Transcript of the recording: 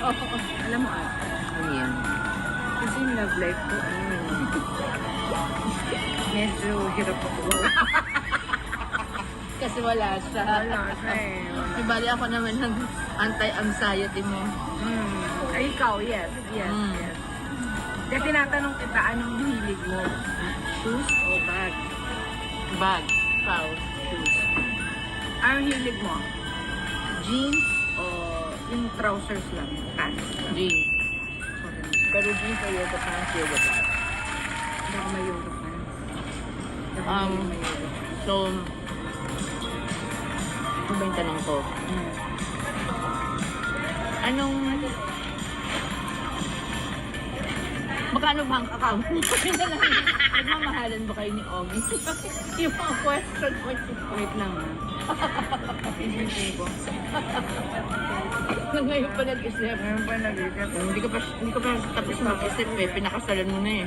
Alam mo Ano yan? kasi yung love life ko, medyo hirap ako. Kasi wala siya. Wala siya eh. Di bali ako naman ng anti-anxiety mo. Ay, ikaw, yes. Yes, Mm. yes. Kaya tinatanong kita, anong hilig mo? Shoes o bag? Bag. Ikaw. Shoes. Anong hilig mo? Jeans o yung trousers lang? Pants lang? Jeans. Pero jeans or yoga pants, yoga pants. Hindi ako may yoga pants. Hindi ako Um, may yoga pants. So, ano ba yung tanong ko? Anong... Magkano bank account mo? Nagmamahalan ba kayo ni Ogie? Yung mga question ko. Wait lang Isipin ko. Ngayon pa nag-isip. Ngayon pa nag-isip. Hindi ka pa tapos mag-isip eh. Pinakasalan mo na eh.